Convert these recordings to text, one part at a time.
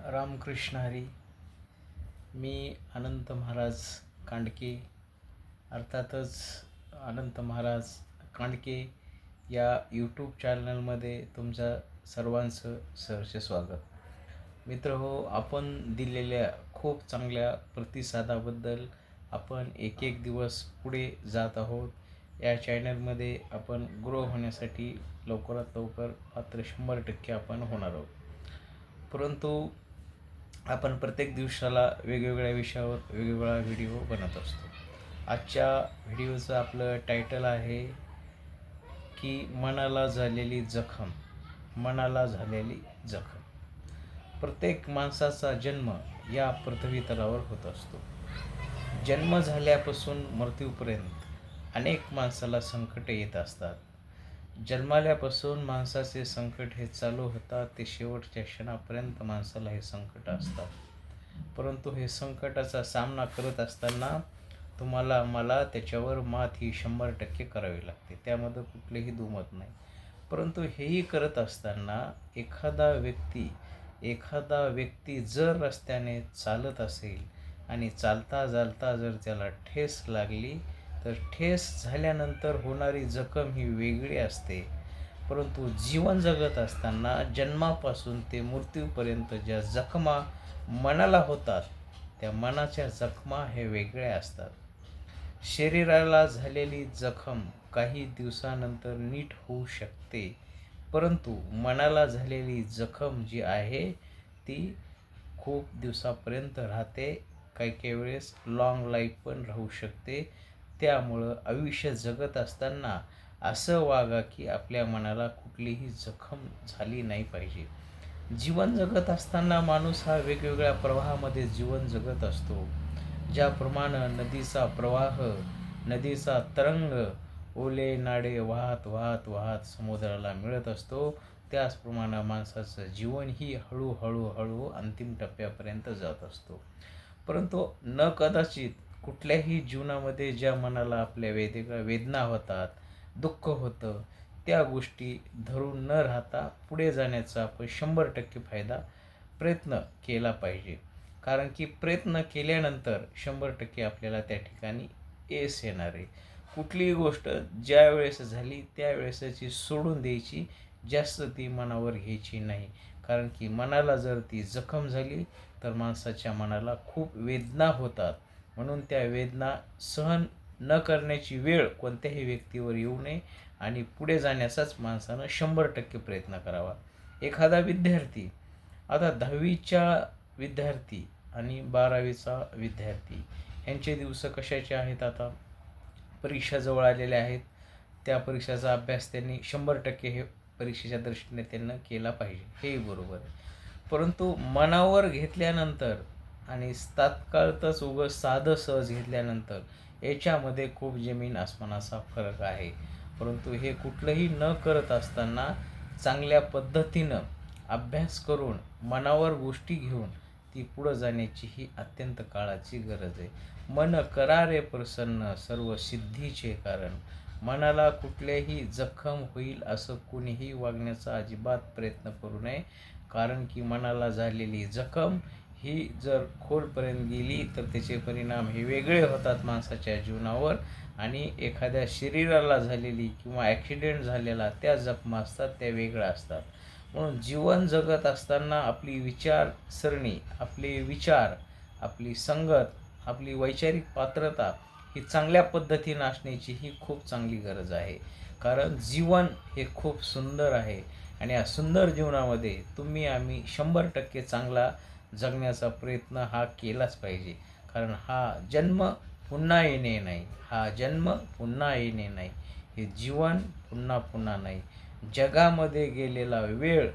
रामकृष्ण हरी. मी अनंत महाराज कांडके, अर्थातच अनंत महाराज कांडके या यूट्यूब चॅनलमध्ये तुमच्या सर्वांचं सहर्ष स्वागत. मित्र हो, आपण दिलेल्या खूप चांगल्या प्रतिसादाबद्दल आपण एक एक दिवस पुढे जात आहोत. या चॅनलमध्ये आपण ग्रो होण्यासाठी लवकरात लवकर मात्र 100% आपण होणार आहोत. परंतु आपण प्रत्येक दिवसाला वेगवेगळ्या विषयावर वेगवेगळा व्हिडिओ बनत असतो. आजच्या व्हिडिओचं आपलं टायटल आहे की मनाला झालेली जखम. मनाला झालेली जखम. प्रत्येक माणसाचा जन्म या पृथ्वी तलावर होत असतो. जन्म झाल्यापासून मृत्यूपर्यंत अनेक माणसाला संकट येत असतात. जन्माल्यापासून माणसाचे संकट हे चालू होतात ते शेवटच्या क्षणापर्यंत माणसाला हे संकट असतात. परंतु हे संकटाचा सामना करत असताना तुम्हाला मला त्याच्यावर मात ही 100% करावी लागते. त्यामध्ये कुठलेही दुमत नाही. परंतु हेही करत असताना एखादा व्यक्ती जर रस्त्याने चालत असेल आणि चालता चालता जर त्याला ठेस लागली तर ठेस झाल्यानंतर होणारी जखम ही वेगळी असते. परंतु जीवन जगत असताना जन्मापासून ते मृत्यूपर्यंत ज्या जखमा मनाला होतात त्या मनाच्या जखमा हे वेगळ्या असतात. शरीराला झालेली जखम काही दिवसानंतर नीट होऊ शकते, परंतु मनाला झालेली जखम जी आहे ती खूप दिवसापर्यंत राहते. काही वेळेस लॉंग लाईफ पण राहू शकते. त्यामुळं आयुष्य जगत असताना असं वागा की आपल्या मनाला कुठलीही जखम झाली नाही पाहिजे. जीवन जगत असताना माणूस हा वेगवेगळ्या प्रवाहामध्ये जीवन जगत असतो. ज्याप्रमाणे नदीचा प्रवाह, नदीचा तरंग ओले नाडे वाहत वाहत वाहत समुद्राला मिळत असतो, त्याचप्रमाणे माणसाचं जीवनही हळूहळू अंतिम टप्प्यापर्यंत जात असतो. परंतु न कदाचित कुठल्याही जीवनामध्ये ज्या मनाला आपल्या वेदना होतात, दुःख होतं, त्या गोष्टी धरून न राहता पुढे जाण्याचा आपण 100% प्रयत्न केला पाहिजे. कारण की प्रयत्न केल्यानंतर 100% आपल्याला त्या ठिकाणी यश येणार आहे. कुठलीही गोष्ट ज्या वेळेस झाली त्यावेळेसची सोडून द्यायची, जास्त ती मनावर घ्यायची नाही. कारण की मनाला जर ती जखम झाली तर माणसाच्या मनाला खूप वेदना होतात. म्हणून त्या वेदना सहन न करण्याची वेळ कोणत्याही व्यक्तीवर येऊ नये आणि पुढे जाण्याचाच माणसानं 100% प्रयत्न करावा. एखादा विद्यार्थी, आता 10वीच्या विद्यार्थी आणि 12वीचा विद्यार्थी यांचे दिवस कशाचे आहेत? आता परीक्षा जवळ आलेल्या आहेत. त्या परीक्षेचा अभ्यास त्यांनी 100% हे परीक्षेच्या दृष्टीने त्यांना केला पाहिजे, हेही बरोबर आहे. परंतु मनावर घेतल्यानंतर आणि तात्काळतच साधं सहज घेतल्यानंतर याच्यामध्ये खूप जमीन आसमानाचा फरक आहे. परंतु हे कुठलंही न करत असताना चांगल्या पद्धतीनं अभ्यास करून मनावर गोष्टी घेऊन ती पुढं जाण्याची ही अत्यंत काळाची गरज आहे. मन करा रे प्रसन्न सर्व सिद्धीचे कारण. मनाला कुठल्याही जखम होईल असं कुणीही वागण्याचा अजिबात प्रयत्न करू नये. कारण की मनाला झालेली जखम ही जर खोलपर्यंत गेली तर त्याचे परिणाम हे वेगळे होतात माणसाच्या जीवनावर. आणि एखाद्या शरीराला झालेली किंवा ॲक्सिडेंट झालेला त्या जखमा असतात त्या वेगळ्या असतात. म्हणून जीवन जगत असताना आपली विचारसरणी, आपले विचार, आपली संगत, आपली वैचारिक पात्रता ही चांगल्या पद्धतीनं असण्याची ही खूप चांगली गरज आहे. कारण जीवन हे खूप सुंदर आहे आणि या सुंदर जीवनामध्ये तुम्ही आम्ही 100% चांगला जगण्याचा प्रयत्न हा केलाच पाहिजे. कारण हा जन्म पुन्हा येणे नाही. हा जन्म पुन्हा येणे नाही. हे जीवन पुन्हा पुन्हा नाही. जगामध्ये गेलेला वेळ,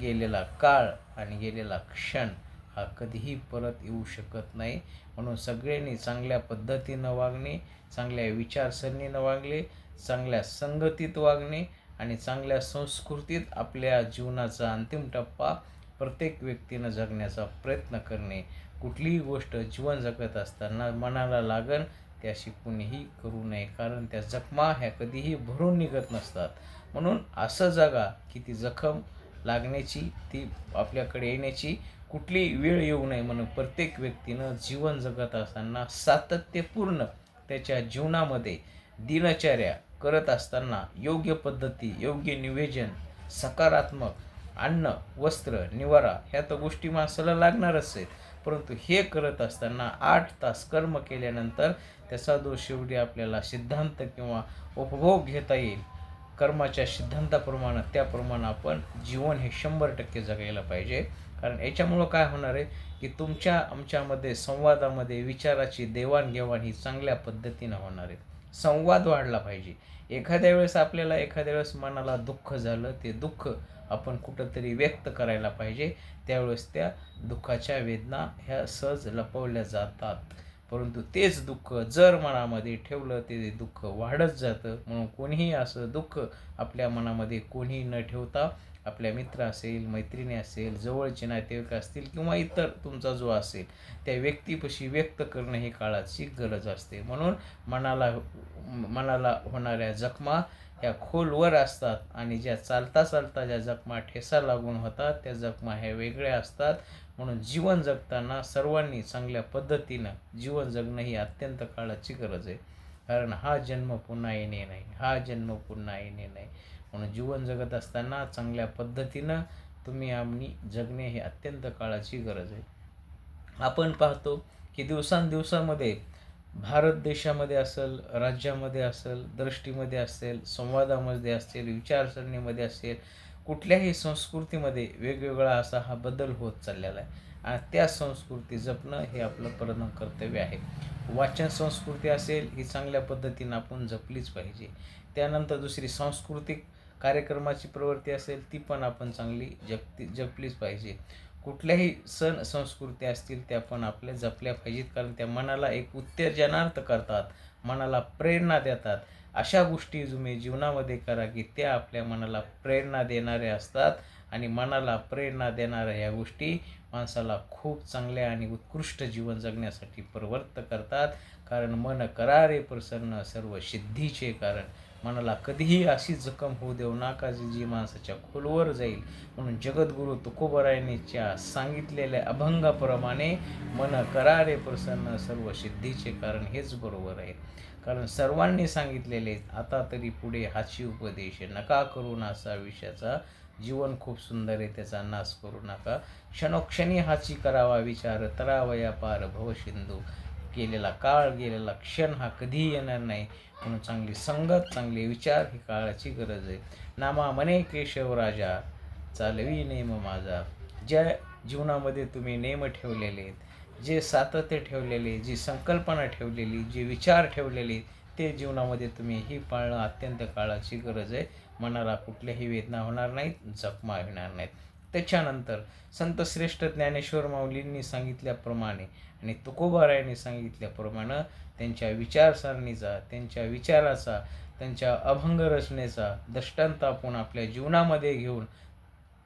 गेलेला काळ आणि गेलेला क्षण हा कधीही परत येऊ शकत नाही. म्हणून सगळ्यांनी चांगल्या पद्धतीनं वागणे, चांगल्या विचारसरणीनं वागले, चांगल्या संगतीत वागणे आणि चांगल्या संस्कृतीत आपल्या जीवनाचा अंतिम टप्पा प्रत्येक व्यक्तीनं जगण्याचा प्रयत्न करणे. कुठलीही गोष्ट जीवन जगत असताना मनाला लागन त्याशी कुणीही करू नये. कारण त्या जखमा ह्या कधीही भरून निघत नसतात. म्हणून असं जगा की ती जखम लागण्याची, ती आपल्याकडे येण्याची कुठली वेळ येऊ नये म्हणून प्रत्येक व्यक्तीनं जीवन जगत असताना सातत्यपूर्ण त्याच्या जीवनामध्ये दिनचर्या करत असताना योग्य पद्धती, योग्य नियोजन, सकारात्मक अन्न, वस्त्र, निवारा ह्या तर गोष्टी माणसाला लागणारच आहेत. परंतु हे करत असताना 8 तास कर्म केल्यानंतर त्याचा जो शेवटी आपल्याला सिद्धांत किंवा उपभोग घेता येईल कर्माच्या सिद्धांताप्रमाणे, त्याप्रमाणे आपण जीवन हे 100% जगायला पाहिजे. कारण याच्यामुळं काय होणार आहे की तुमच्या आमच्यामध्ये संवादामध्ये विचाराची देवाणघेवाण ही चांगल्या पद्धतीनं होणार आहे. संवाद वाढला पाहिजे. एखाद्या वेळेस आपल्याला एखाद्या वेळेस मनाला दुःख झालं, ते दुःख आपण कुठंतरी व्यक्त करायला पाहिजे. त्यावेळेस त्या दुःखाच्या वेदना ह्या सहज लपवल्या जातात. परंतु तेच दुःख जर मनामध्ये ठेवलं ते दुःख वाढत जातं. म्हणून कोणीही असं दुःख आपल्या मनामध्ये कोणीही न ठेवता आपल्या मित्र असेल, मैत्रिणी असेल, जवळचे नातेवाईक असतील किंवा इतर तुमचा जो असेल त्या व्यक्तीपाशी व्यक्त करणं ही काळाची गरज असते. म्हणून मनाला होणाऱ्या जखमा ह्या खोलवर असतात आणि ज्या चालता चालता ज्या जखमा ठेसा लागून होतात त्या जखमा ह्या वेगळ्या असतात. म्हणून जीवन जगताना सर्वांनी चांगल्या पद्धतीनं जीवन जगणं ही अत्यंत काळाची गरज आहे. कारण हा जन्म पुन्हा येणे नाही, हा जन्म पुन्हा येणे नाही. म्हणून जीवन जगत असताना चांगल्या पद्धतीनं तुम्ही आम्ही जगणे हे अत्यंत काळाची गरज आहे. आपण पाहतो की दिवसांदिवसामध्ये भारत देशामध्ये असेल, राज्यामध्ये असेल, दृष्टीमध्ये असेल, संवादामध्ये असेल, विचारसरणीमध्ये असेल, कुठल्याही संस्कृतीमध्ये वेगवेगळा असा हा बदल होत चाललेला आहे. आणि त्या संस्कृती जपणं हे आपलं प्रथम कर्तव्य आहे. वाचन संस्कृती असेल ही चांगल्या पद्धतीनं आपण जपलीच पाहिजे. त्यानंतर दुसरी सांस्कृतिक कार्यक्रमाची प्रवृत्ती असेल ती पण आपण चांगली जपलीच पाहिजे. कुठल्याही सण संस्कृती असतील त्या पण आपल्या जपल्या पाहिजेत. कारण त्या मनाला एक उत्तेजनार्थ करतात, मनाला प्रेरणा देतात. अशा गोष्टी तुम्ही जीवनामध्ये करा की त्या आपल्या मनाला प्रेरणा देणाऱ्या असतात. आणि मनाला प्रेरणा देणाऱ्या ह्या गोष्टी माणसाला खूप चांगल्या आणि उत्कृष्ट जीवन जगण्यासाठी प्रवृत्त करतात. कारण मन करारे प्रसन्न सर्व सिद्धीचे कारण. मनाला कधीही अशी जखम होऊ देऊ नका जी माणसाच्या खोलवर जाईल. म्हणून जगद्गुरू तुकोबरायांच्या सांगितलेल्या अभंगाप्रमाणे मन करारे प्रसन्न सर्व सिद्धीचे कारण हेच बरोबर आहे. कारण सर्वांनी सांगितलेले आता तरी पुढे हाची उपदेश नका करू नासा विषयाचा, जीवन खूप सुंदर आहे त्याचा नाश करू नका. क्षणोक्षणी हाची करावा विचार, तरावया पार भवसिंधू. गेलेला काळ गेलेला क्षण हा कधीही येणार नाही. म्हणून चांगली संगत, चांगले विचार ही काळाची गरज आहे. नामा मने केशव राजा, चालवी नेम माझा. ज्या जीवनामध्ये तुम्ही नेम ठेवलेले आहेत, जे सातत्य ठेवलेले, जी संकल्पना ठेवलेली, जे विचार ठेवलेले ते जीवनामध्ये तुम्ही ही पाळणं अत्यंत काळाची गरज आहे. मनाला कुठल्याही वेदना होणार नाहीत, जखमा होणार नाहीत. त्याच्यानंतर संत श्रेष्ठ ज्ञानेश्वर माऊलींनी सांगितल्याप्रमाणे आणि तुकोबारायांनी सांगितल्याप्रमाणे त्यांच्या विचारसरणीचा, त्यांच्या विचाराचा, त्यांच्या अभंग रचनेचा दृष्टांत आपण आपल्या जीवनामध्ये घेऊन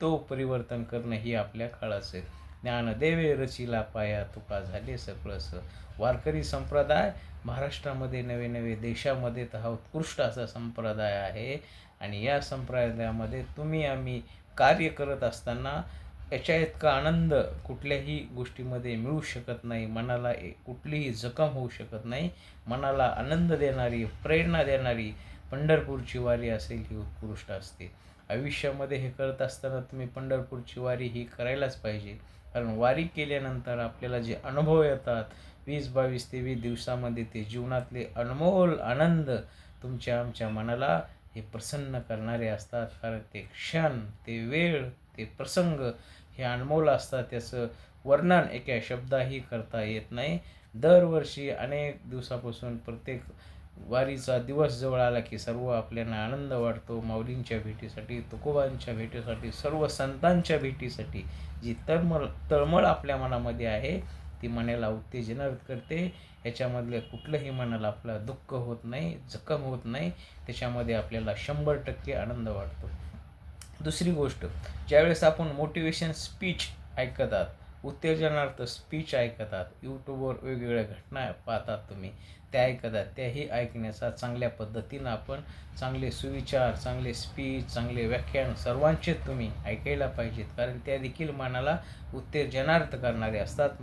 तो परिवर्तन करणं ही आपल्या काळाचं आहे. ज्ञानदेवे रचिला पाया, तुका झाले सकळस. वारकरी संप्रदाय महाराष्ट्रामध्ये नवे नवे देशामध्ये तर हा उत्कृष्ट असा संप्रदाय आहे. आणि या संप्रदायामध्ये तुम्ही आम्ही कार्य करत असताना याच्या इतका आनंद कुठल्याही गोष्टीमध्ये मिळू शकत नाही. मनाला कुठलीही जखम होऊ शकत नाही. मनाला आनंद देणारी, प्रेरणा देणारी पंढरपूरची वारी असेल ही उत्कृष्ट असते. आयुष्यामध्ये हे करत असताना तुम्ही पंढरपूरची वारी ही करायलाच पाहिजे. कारण वारी केल्यानंतर आपल्याला जे अनुभव येतात 20-22-23 दिवसामध्ये ते जीवनातले अनमोल आनंद तुमच्या आमच्या मनाला हे प्रसन्न करणारे असतात. कारण ते क्षण, ते वेळ, ते प्रसंग हे अनमोल असतात. त्याचं वर्णन एका शब्दाही करता येत नाही. दरवर्षी अनेक दिवसापासून प्रत्येक वारीचा दिवस जवळ आला की सर्व आपल्याला आनंद वाटतो. माऊलींच्या भेटीसाठी, तुकोबांच्या भेटीसाठी, सर्व संतांच्या भेटीसाठी जी तळमळ आपल्या मनामध्ये आहे ती मनाला उत्तेजन करते. ह्याच्यामधले कुठलंही मनाला आपलं दुःख होत नाही, जखम होत नाही. त्याच्यामध्ये आपल्याला 100% आनंद वाटतो. दुसरी गोष्ट, ज्यावेळेस आपण मोटिवेशन स्पीच ऐकतात, उत्तेजनार्थ स्पीच ऐकतात, यूट्यूबवर वेगवेगळ्या घटना पाहतात तुम्ही, त्या ऐकतात. त्याही ऐकण्याचा चांगल्या पद्धतीनं आपण चांगले सुविचार, चांगले स्पीच, चांगले व्याख्यान सर्वांचेच तुम्ही ऐकायला पाहिजेत. कारण त्या देखील मनाला उत्तेजनार्थ करणारे असतात.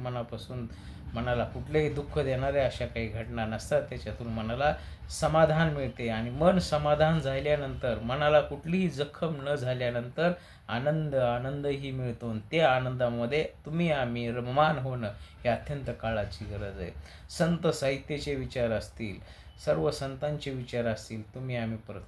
मनाला कुठलेही दुःख देणाऱ्या अशा काही घटना नसतात. त्याच्यातून मनाला समाधान मिळते आणि मन समाधान झाल्यानंतर, मनाला कुठलीही जखम न झाल्यानंतर आनंदही मिळतो आणि त्या आनंदामध्ये तुम्ही आम्ही रममाण होणं हे अत्यंत काळाची गरज आहे. संत साहित्याचे विचार असतील, सर्व संतांचे विचार असतील, तुम्ही आम्ही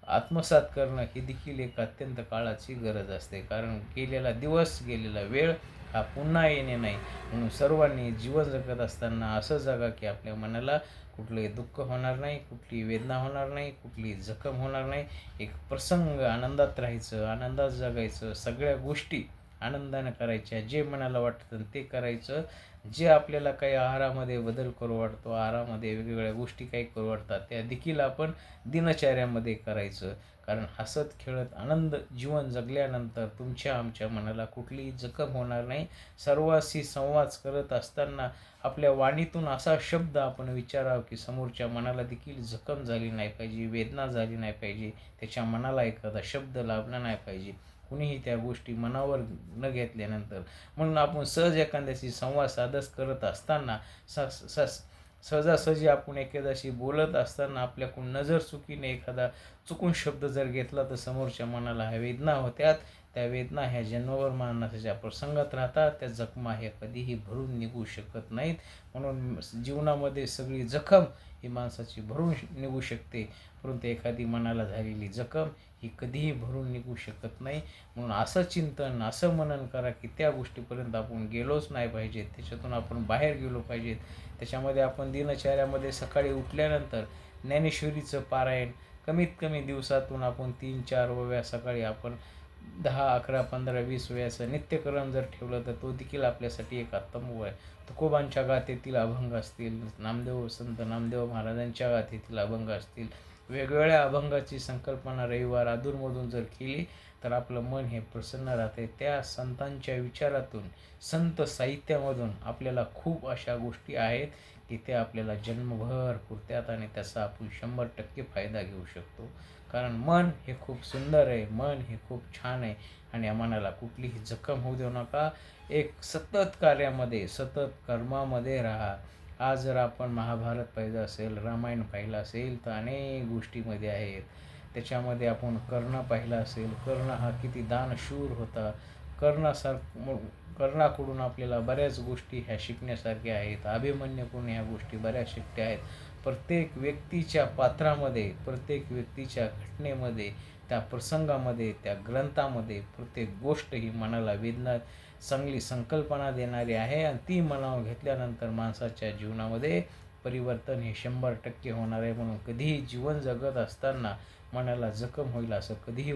आत्मसात करणं ही देखील एक अत्यंत काळाची गरज असते. कारण गेलेला दिवस, गेलेला वेळ हा पुन्हा येणे नाही. म्हणून सर्वांनी जीवन जगत असताना असं जगा की आपल्या मनाला कुठलंही दुःख होणार नाही, कुठलीही वेदना होणार नाही, कुठलीही जखम होणार नाही. एक प्रसंग आनंदात राहायचं, आनंदात जगायचं, सगळ्या गोष्टी आनंदानं करायच्या, जे मनाला वाटतं ते करायचं. जे आपल्याला काही आहारामध्ये बदल करू वाटतो, आहारामध्ये वेगवेगळ्या गोष्टी काही करू वाटतात, त्या देखील आपण दिनचर्यामध्ये करायचं. कारण हसत खेळत आनंद जीवन जगल्यानंतर तुमच्या आमच्या मनाला कुठलीही जखम होणार नाही. सर्वांशी संवाद करत असताना आपल्या वाणीतून असा शब्द आपण विचारावा की समोरच्या मनाला देखील जखम झाली नाही पाहिजे, वेदना झाली नाही पाहिजे, त्याच्या मनाला एखादा शब्द लाभला नाही पाहिजे, कुणीही त्या गोष्टी मनावर न घेतल्यानंतर. म्हणून आपण सहज एखाद्याशी संवाद साधत करत असताना सहजासहजी आपण एखाद्याशी बोलत असताना आपल्याकडून नजर चुकीने एखादा चुकून शब्द जर घेतला तर समोरच्या मनाला ह्या वेदना होत्यात. त्या वेदना ह्या जन्मभर मानण्याच्या प्रसंगात राहतात. त्या जखमा ह्या कधीही भरून निघू शकत नाहीत. म्हणून जीवनामध्ये सगळी जखम ही माणसाची भरून निघू शकते, परंतु एखादी मनाला झालेली जखम ही कधीही भरून निघू शकत नाही. म्हणून असं चिंतन, असं मनन करा की त्या गोष्टीपर्यंत आपण गेलोच नाही पाहिजे, त्याच्यातून आपण बाहेर गेलो पाहिजेत. त्याच्यामध्ये आपण दिनचर्यामध्ये सकाळी उठल्यानंतर ज्ञानेश्वरीचं पारायण कमीत कमी दिवसातून आपण 3-4 ओव्या सकाळी आपण 10, 11, 15, 20 वेळाचं नित्यक्रम जर ठेवलं तर तो देखील आपल्यासाठी एक उत्तम आहे. तुकोबांच्या गाथेतील अभंग असतील, संत नामदेव महाराजांच्या गाथेतील अभंग असतील, वेगवेगळ्या अभंगाची संकल्पना रविवार अधूनमधून जर केली तर आपलं मन हे प्रसन्न राहते. त्या संतांच्या विचारातून, संत साहित्यामधून आपल्याला खूप अशा गोष्टी आहेत की त्या आपल्याला जन्मभर पुरत्यात आणि त्याचा आपण 100% फायदा घेऊ शकतो. कारण मन हे खूप सुंदर आहे, मन हे खूप छान आहे आणि या मनाला कुठलीही जखम होऊ देऊ नका. एक सतत कार्यामध्ये, सतत कर्मामध्ये राहा. आज जर आपण महाभारत पाहिलं असेल, रामायण पाहिलं असेल तर अनेक गोष्टीमध्ये आहेत. त्याच्यामध्ये आपण कर्ण पाहिला असेल. कर्ण हा किती दानशूर होता. कर्णाकडून आपल्याला बऱ्याच गोष्टी ह्या शिकण्यासारख्या आहेत. अभिमन्यूकडून ह्या गोष्टी बऱ्याच शिकल्या आहेत. प्रत्येक व्यक्तीच्या पात्रामध्ये, प्रत्येक व्यक्तीच्या घटनेमध्ये, त्या प्रसंगामध्ये, त्या ग्रंथामध्ये प्रत्येक गोष्ट ही मनाला वेदना, चांगली संकल्पना देणारी आहे आणि ती मनावर घेतल्यानंतर माणसाच्या जीवनामध्ये परिवर्तन हे 100% होणार आहे. म्हणून कधीही जीवन जगत असताना मनाला जखम होईल असं कधीही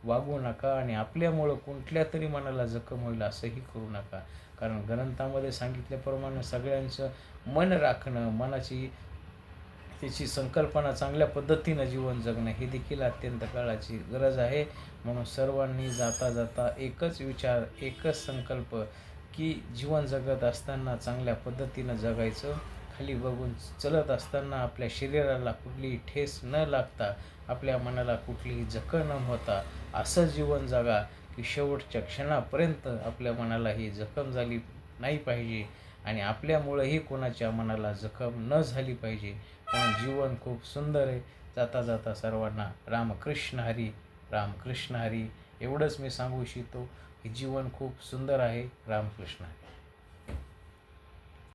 वागू नका आणि आपल्यामुळं कुठल्या तरी मनाला जखम होईल असंही करू नका. कारण ग्रंथामध्ये सांगितल्याप्रमाणे सगळ्यांचं मन राखणं, त्याची संकल्पना चांगल्या पद्धतीनं जीवन जगणं ही देखील अत्यंत काळाची गरज आहे. म्हणून सर्वांनी जाता जाता एकच विचार, एकच संकल्प की जीवन जगत असताना चांगल्या पद्धतीनं जगायचं. खाली बघून चलत असताना आपल्या शरीराला कुठलीही ठेस न लागता, आपल्या मनाला कुठलीही जखम न होता असं जीवन जगा की शेवटच्या क्षणापर्यंत आपल्या मनाला ही जखम झाली नाही पाहिजे आणि आपल्यामुळंही कोणाच्या मनाला जखम न झाली पाहिजे. म्हणून जीवन खूप सुंदर आहे. जाता जाता सर्वांना रामकृष्ण हरी, रामकृष्ण हरी एवढंच मी सांगू इच्छितो की जीवन खूप सुंदर आहे. रामकृष्ण हरी.